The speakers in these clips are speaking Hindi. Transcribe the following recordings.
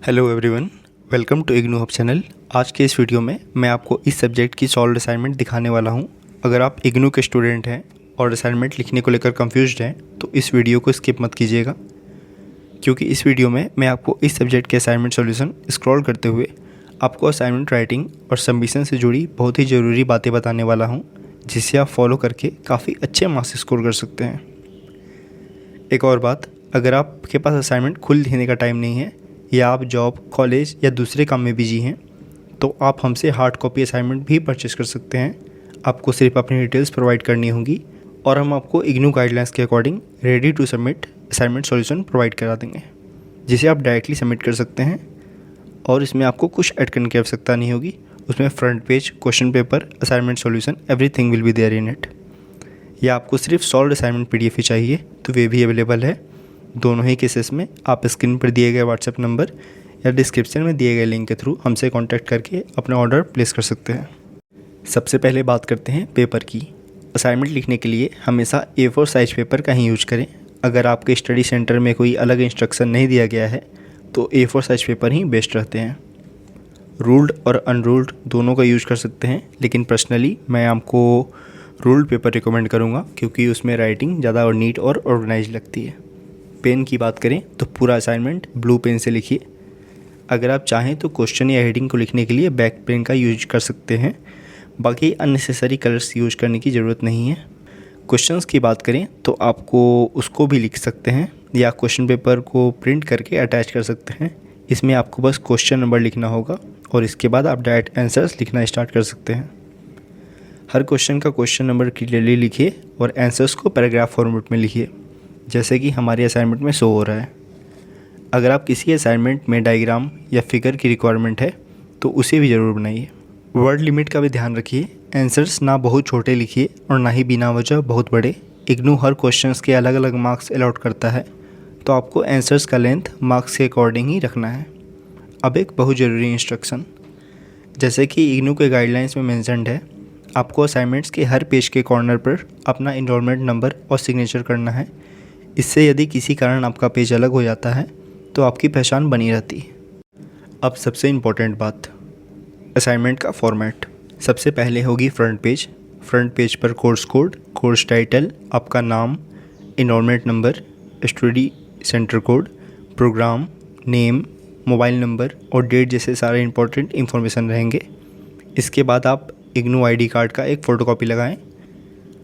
Hello everyone, welcome to IGNOU hub channel. आज के इस वीडियो में मैं आपको इस सब्जेक्ट की सॉल्व असाइनमेंट दिखाने वाला हूं। अगर आप इग्नू के स्टूडेंट हैं और असाइनमेंट लिखने को लेकर कंफ्यूज्ड हैं तो इस वीडियो को स्किप मत कीजिएगा, क्योंकि इस वीडियो में मैं आपको इस सब्जेक्ट के असाइनमेंट सॉल्यूशन स्क्रॉल करते हुए आपको असाइनमेंट राइटिंग और सबमिशन से जुड़ी बहुत ही ज़रूरी बातें बताने वाला हूँ, जिसे आप फॉलो करके काफ़ी अच्छे मार्क्स स्कोर कर सकते हैं। एक और बात, अगर आपके पास असाइनमेंट खुद लिखने का टाइम नहीं है या आप जॉब, कॉलेज या दूसरे काम में बिजी हैं तो आप हमसे हार्ड कॉपी असाइनमेंट भी परचेस कर सकते हैं। आपको सिर्फ अपनी डिटेल्स प्रोवाइड करनी होगी और हम आपको इग्नू गाइडलाइंस के according ready to submit assignment solution provide करा देंगे, जिसे आप डायरेक्टली सबमिट कर सकते हैं और इसमें आपको कुछ ऐड करने की आवश्यकता नहीं होगी। उसमें front page, question paper, assignment solution, everything will be there in it. या आपको सिर्फ सॉल्व असाइनमेंट PDF ही चाहिए तो वे भी अवेलेबल है। दोनों ही केसेस में आप स्क्रीन पर दिए गए व्हाट्सएप नंबर या डिस्क्रिप्शन में दिए गए लिंक के थ्रू हमसे कांटेक्ट करके अपना ऑर्डर प्लेस कर सकते हैं। सबसे पहले बात करते हैं पेपर की। असाइनमेंट लिखने के लिए हमेशा A4 साइज पेपर का ही यूज करें। अगर आपके स्टडी सेंटर में कोई अलग इंस्ट्रक्शन नहीं दिया गया है तो A4 साइज पेपर ही बेस्ट रहते हैं। रूल्ड और अनरूल्ड दोनों का यूज कर सकते हैं, लेकिन पर्सनली मैं आपको रूल्ड पेपर रिकमेंड करूँगा क्योंकि उसमें राइटिंग ज़्यादा और नीट और ऑर्गेनाइज लगती है। पेन की बात करें तो पूरा असाइनमेंट ब्लू पेन से लिखिए। अगर आप चाहें तो क्वेश्चन या हेडिंग को लिखने के लिए ब्लैक पेन का यूज कर सकते हैं। बाकी अननेसेसरी कलर्स यूज करने की ज़रूरत नहीं है। क्वेश्चंस की बात करें तो आपको उसको भी लिख सकते हैं या क्वेश्चन पेपर को प्रिंट करके अटैच कर सकते हैं। इसमें आपको बस क्वेश्चन नंबर लिखना होगा और इसके बाद आप डायरेक्ट आंसर्स लिखना स्टार्ट कर सकते हैं। हर क्वेश्चन का क्वेश्चन नंबर क्लियरली लिखिए और आंसर्स को पैराग्राफ फॉर्मेट में लिखिए, जैसे कि हमारे असाइनमेंट में शो हो रहा है। अगर आप किसी असाइनमेंट में डायग्राम या फिगर की रिक्वायरमेंट है तो उसे भी ज़रूर बनाइए। वर्ड लिमिट का भी ध्यान रखिए। आंसर्स ना बहुत छोटे लिखिए और ना ही बिना वजह बहुत बड़े। इग्नू हर क्वेश्चंस के अलग अलग मार्क्स अलॉट करता है, तो आपको आंसर्स का लेंथ मार्क्स के अकॉर्डिंग ही रखना है। अब एक बहुत ज़रूरी इंस्ट्रक्शन, जैसे कि इग्नू के गाइडलाइंस में मेंशन्ड है, आपको असाइनमेंट्स के हर पेज के कॉर्नर पर अपना इनरोलमेंट नंबर और सिग्नेचर करना है। इससे यदि किसी कारण आपका पेज अलग हो जाता है तो आपकी पहचान बनी रहती है। अब सबसे इम्पोर्टेंट बात, असाइनमेंट का फॉर्मेट। सबसे पहले होगी फ्रंट पेज। फ्रंट पेज पर कोर्स कोड, कोर्स टाइटल, आपका नाम, enrolment number, study centre code, programme name, mobile number और डेट जैसे सारे इंपॉर्टेंट इन्फॉर्मेशन रहेंगे। इसके बाद आप इग्नू ID कार्ड का एक फ़ोटोकॉपी लगाएं।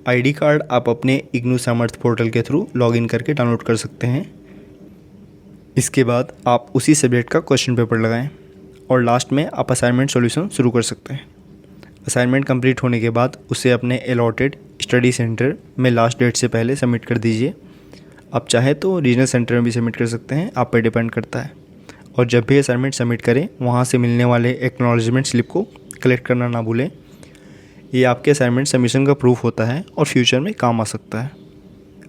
ID कार्ड आप अपने इग्नू सामर्थ पोर्टल के थ्रू लॉगिन करके डाउनलोड कर सकते हैं। इसके बाद आप उसी सब्जेक्ट का क्वेश्चन पेपर लगाएं और लास्ट में आप असाइनमेंट सॉल्यूशन शुरू कर सकते हैं। असाइनमेंट कंप्लीट होने के बाद उसे अपने अलॉटेड स्टडी सेंटर में लास्ट डेट से पहले सबमिट कर दीजिए। आप चाहे तो रीजनल सेंटर में भी सबमिट कर सकते हैं, आप पर डिपेंड करता है। और जब भी असाइनमेंट सबमिट करें वहाँ से मिलने वाले एक्नॉलेजमेंट स्लिप को कलेक्ट करना ना भूलें। ये आपके असाइनमेंट सबमिशन का प्रूफ होता है और फ्यूचर में काम आ सकता है।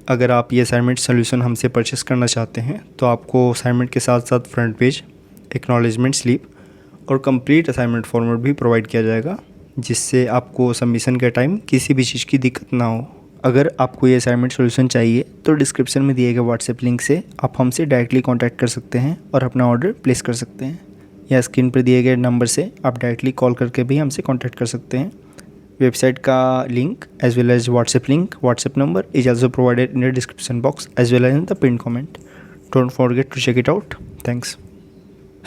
अगर आप ये असाइनमेंट सॉल्यूशन हमसे परचेस करना चाहते हैं तो आपको असाइनमेंट के साथ साथ फ्रंट पेज, एक्नॉलेजमेंट स्लिप और कंप्लीट असाइनमेंट फॉर्मेट भी प्रोवाइड किया जाएगा, जिससे आपको सबमिशन के टाइम किसी भी चीज़ की दिक्कत ना हो। अगर आपको ये असाइनमेंट सॉल्यूशन चाहिए तो डिस्क्रिप्शन में दिए गए व्हाट्सएप लिंक से आप हमसे डायरेक्टली कॉन्टैक्ट कर सकते हैं और अपना ऑर्डर प्लेस कर सकते हैं, या स्क्रीन पर दिए गए नंबर से आप डायरेक्टली कॉल करके भी हमसे कॉन्टैक्ट कर सकते हैं। वेबसाइट का link as well as WhatsApp link, WhatsApp number is also provided in the description box as well as in the pinned comment. Don't forget to check it out. Thanks.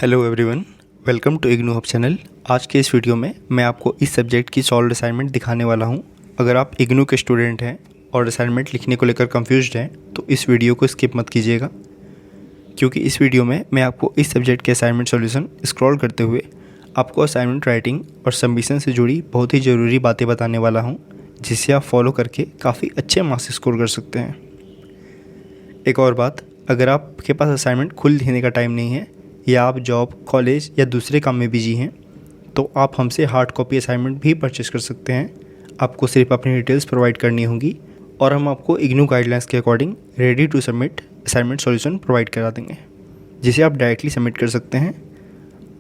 Hello everyone, welcome to IGNOU hub channel. आज के इस वीडियो में मैं आपको इस सब्जेक्ट की सॉल्व असाइनमेंट दिखाने वाला हूँ। अगर आप इग्नू के स्टूडेंट हैं और असाइनमेंट लिखने को लेकर कंफ्यूज्ड हैं तो इस वीडियो को स्किप मत कीजिएगा, क्योंकि इस वीडियो में मैं आपको इस सब्जेक्ट के असाइनमेंट सॉल्यूशन स्क्रॉल करते हुए आपको असाइनमेंट राइटिंग और सबमिशन से जुड़ी बहुत ही ज़रूरी बातें बताने वाला हूं, जिसे आप फॉलो करके काफ़ी अच्छे मार्क्स स्कोर कर सकते हैं। एक और बात, अगर आपके पास असाइनमेंट खुद लिखने का टाइम नहीं है या आप जॉब, कॉलेज या दूसरे काम में बिजी हैं तो आप हमसे हार्ड कॉपी असाइनमेंट भी परचेस कर सकते हैं। आपको सिर्फ अपनी डिटेल्स प्रोवाइड करनी होगी और हम आपको इग्नू गाइडलाइंस के according ready to submit assignment solution provide करा देंगे, जिसे आप डायरेक्टली सबमिट कर सकते हैं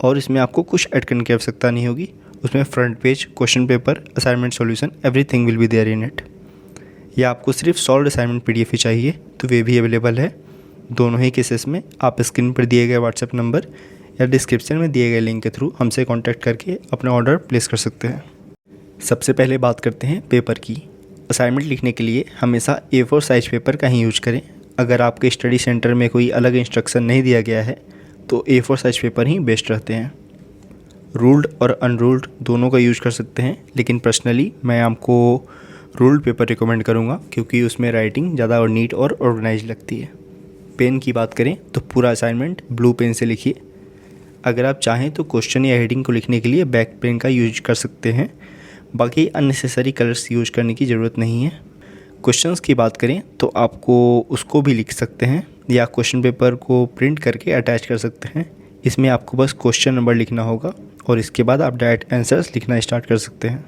और इसमें आपको कुछ ऐड करने की आवश्यकता नहीं होगी। उसमें front page, question paper, assignment solution, everything will be there in it. या आपको सिर्फ सॉल्व असाइनमेंट PDF ही चाहिए तो वे भी अवेलेबल है। दोनों ही केसेस में आप स्क्रीन पर दिए गए व्हाट्सएप नंबर या डिस्क्रिप्शन में दिए गए लिंक के थ्रू हमसे कांटेक्ट करके अपना ऑर्डर प्लेस कर सकते हैं। सबसे पहले बात करते हैं पेपर की। असाइनमेंट लिखने के लिए हमेशा A4 साइज़ पेपर का ही यूज करें। अगर आपके स्टडी सेंटर में कोई अलग इंस्ट्रक्शन नहीं दिया गया है तो A4 साइज़ पेपर ही बेस्ट रहते हैं। रूल्ड और अनरूल्ड दोनों का यूज़ कर सकते हैं, लेकिन पर्सनली मैं आपको रूल्ड पेपर रिकमेंड करूँगा क्योंकि उसमें राइटिंग ज़्यादा और नीट और ऑर्गेनाइज लगती है। पेन की बात करें तो पूरा असाइनमेंट ब्लू पेन से लिखिए। अगर आप चाहें तो क्वेश्चन या हेडिंग को लिखने के लिए ब्लैक पेन का यूज कर सकते हैं। बाकी अननेसेसरी कलर्स यूज करने की ज़रूरत नहीं है। क्वेश्चंस की बात करें तो आपको उसको भी लिख सकते हैं या क्वेश्चन पेपर को प्रिंट करके अटैच कर सकते हैं। इसमें आपको बस क्वेश्चन नंबर लिखना होगा और इसके बाद आप डायरेक्ट आंसर्स लिखना स्टार्ट कर सकते हैं।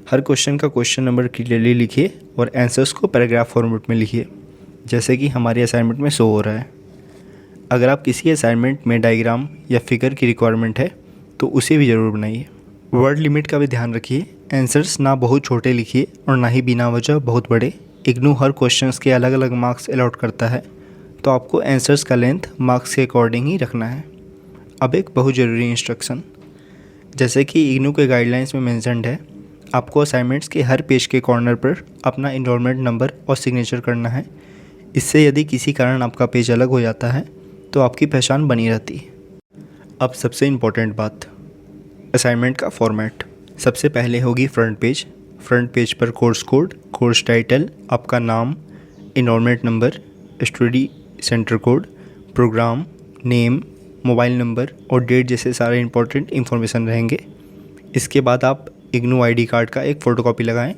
हर क्वेश्चन का क्वेश्चन नंबर क्लियरली लिखिए और आंसर्स को पैराग्राफ फॉर्मेट में लिखिए, जैसे कि हमारे असाइनमेंट में शो हो रहा है। अगर आप किसी असाइनमेंट में डायग्राम या फिगर की रिक्वायरमेंट है तो उसे भी ज़रूर बनाइए। वर्ड लिमिट का भी ध्यान रखिए। आंसर्स ना बहुत छोटे लिखिए और ना ही बिना वजह बहुत बड़े। इग्नू हर क्वेश्चंस के अलग अलग मार्क्स अलॉट करता है, तो आपको आंसर्स का लेंथ मार्क्स के अकॉर्डिंग ही रखना है। अब एक बहुत ज़रूरी इंस्ट्रक्शन, जैसे कि इग्नू के गाइडलाइंस में मेंशन्ड है, आपको असाइनमेंट्स के हर पेज के कॉर्नर पर अपना इनरोलमेंट नंबर और सिग्नेचर करना है। इससे यदि किसी कारण आपका पेज अलग हो जाता है तो आपकी पहचान बनी रहती है। अब सबसे इम्पोर्टेंट बात, असाइनमेंट का फॉर्मेट। सबसे पहले होगी फ्रंट पेज। फ्रंट पेज पर कोर्स कोड, कोर्स टाइटल, आपका नाम, enrolment number, study centre code, programme name, mobile number और डेट जैसे सारे इंपॉर्टेंट इन्फॉर्मेशन रहेंगे। इसके बाद आप इग्नू आईडी कार्ड का एक फ़ोटोकॉपी लगाएं।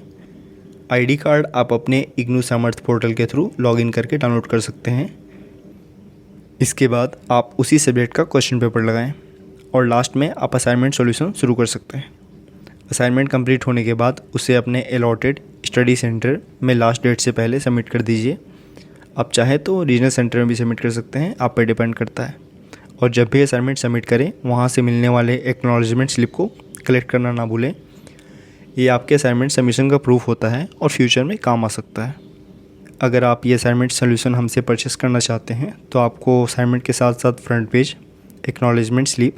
आईडी कार्ड आप अपने इग्नू सामर्थ पोर्टल के थ्रू लॉगिन करके डाउनलोड कर सकते हैं। इसके बाद आप उसी सब्जेक्ट का क्वेश्चन पेपर लगाएं और लास्ट में आप असाइनमेंट सॉल्यूशन शुरू कर सकते हैं। असाइनमेंट कंप्लीट होने के बाद उसे अपने अलॉटेड स्टडी सेंटर में लास्ट डेट से पहले सबमिट कर दीजिए। आप चाहे तो रीजनल सेंटर में भी सबमिट कर सकते हैं, आप पे डिपेंड करता है। और जब भी असाइनमेंट सबमिट करें वहाँ से मिलने वाले एक्नॉलेजमेंट स्लिप को कलेक्ट करना ना भूलें। ये आपके असाइनमेंट सबमिशन का प्रूफ होता है और फ्यूचर में काम आ सकता है। अगर आप ये असाइनमेंट सोल्यूशन हमसे परचेस करना चाहते हैं तो आपको असाइनमेंट के साथ साथ फ्रंट पेज, एक्नॉलेजमेंट स्लिप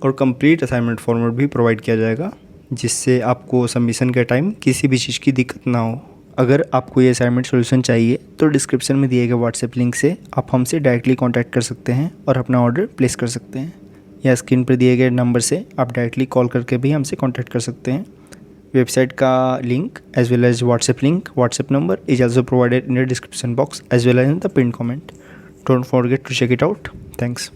और कंप्लीट असाइनमेंट फॉर्मेट भी प्रोवाइड किया जाएगा, जिससे आपको सबमिशन के टाइम किसी भी चीज़ की दिक्कत ना हो। अगर आपको ये असाइनमेंट सोल्यूशन चाहिए तो डिस्क्रिप्शन में दिए गए व्हाट्सएप लिंक से आप हमसे डायरेक्टली कॉन्टैक्ट कर सकते हैं और अपना ऑर्डर प्लेस कर सकते हैं, या स्क्रीन पर दिए गए नंबर से आप डायरेक्टली कॉल करके भी हमसे कॉन्टैक्ट कर सकते हैं। वेबसाइट का link as well as WhatsApp number is also provided in the description box as well as in the pinned comment. Don't forget to check it out. Thanks.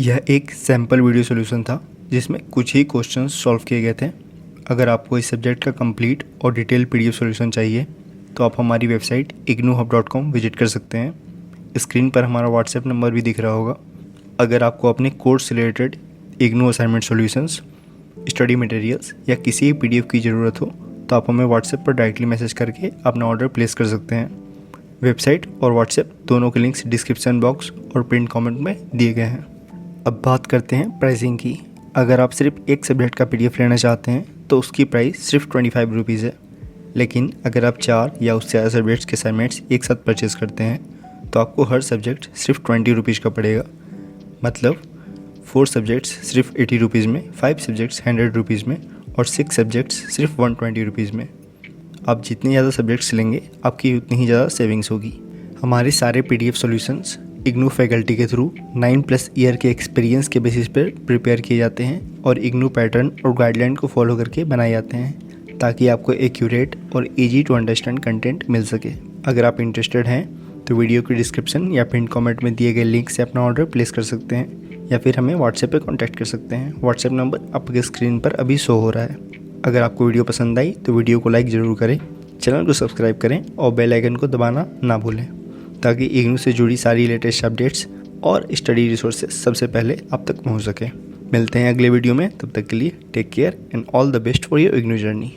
यह एक सैम्पल वीडियो सॉल्यूशन था जिसमें कुछ ही क्वेश्चंस सॉल्व किए गए थे। अगर आपको इस सब्जेक्ट का कंप्लीट और डिटेल PDF सॉल्यूशन चाहिए तो आप हमारी वेबसाइट ignuhub.com विजिट कर सकते हैं। स्क्रीन पर हमारा व्हाट्सएप नंबर भी दिख रहा होगा। अगर आपको अपने कोर्स से related IGNOU assignment solutions, study materials या किसी PDF की ज़रूरत हो तो आप हमें व्हाट्सएप पर डायरेक्टली मैसेज करके अपना ऑर्डर प्लेस कर सकते हैं। वेबसाइट और व्हाट्सएप दोनों के लिंक्स डिस्क्रिप्शन बॉक्स और पिन कमेंट में दिए गए हैं। अब बात करते हैं प्राइसिंग की। अगर आप सिर्फ एक सब्जेक्ट का PDF लेना चाहते हैं तो उसकी प्राइस सिर्फ 25 रुपीज़ है। लेकिन अगर आप 4 या उससे ज़्यादा सब्जेक्ट्स के असाइनमेंट्स एक साथ परचेज़ करते हैं तो आपको हर सब्जेक्ट सिर्फ 20 रुपीज़ का पड़ेगा। मतलब 4 सब्जेक्ट्स सिर्फ 80 रुपीज़ में, 5 सब्जेक्ट्स 100 रुपीज़ में और 6 सब्जेक्ट्स सिर्फ 120 रुपीज़ में। आप जितने ज़्यादा सब्जेक्ट्स लेंगे आपकी उतनी ही ज़्यादा सेविंग्स होगी। हमारे सारे PDF सॉल्यूशंस इग्नू फैकल्टी के थ्रू 9+ ईयर के एक्सपीरियंस के बेसिस पर प्रिपेयर किए जाते हैं और इग्नू पैटर्न और गाइडलाइन को फॉलो करके बनाए जाते हैं ताकि आपको एक्यूरेट और इजी टू अंडरस्टैंड कंटेंट मिल सके। अगर आप इंटरेस्टेड हैं तो वीडियो की डिस्क्रिप्शन या पिन कमेंट में दिए गए लिंक से अपना ऑर्डर प्लेस कर सकते हैं या फिर हमें व्हाट्सएप पे कांटेक्ट कर सकते हैं। व्हाट्सएप नंबर आपके स्क्रीन पर अभी शो हो रहा है। अगर आपको वीडियो पसंद आई तो वीडियो को लाइक ज़रूर करें, चैनल को सब्सक्राइब करें और बेल आइकन को दबाना ना भूलें ताकि इग्नू से जुड़ी सारी लेटेस्ट अपडेट्स और स्टडी रिसोर्सेज सबसे पहले आप तक पहुंच सके। मिलते हैं अगले वीडियो में, तब तक के लिए take care and all the best for your IGNOU journey.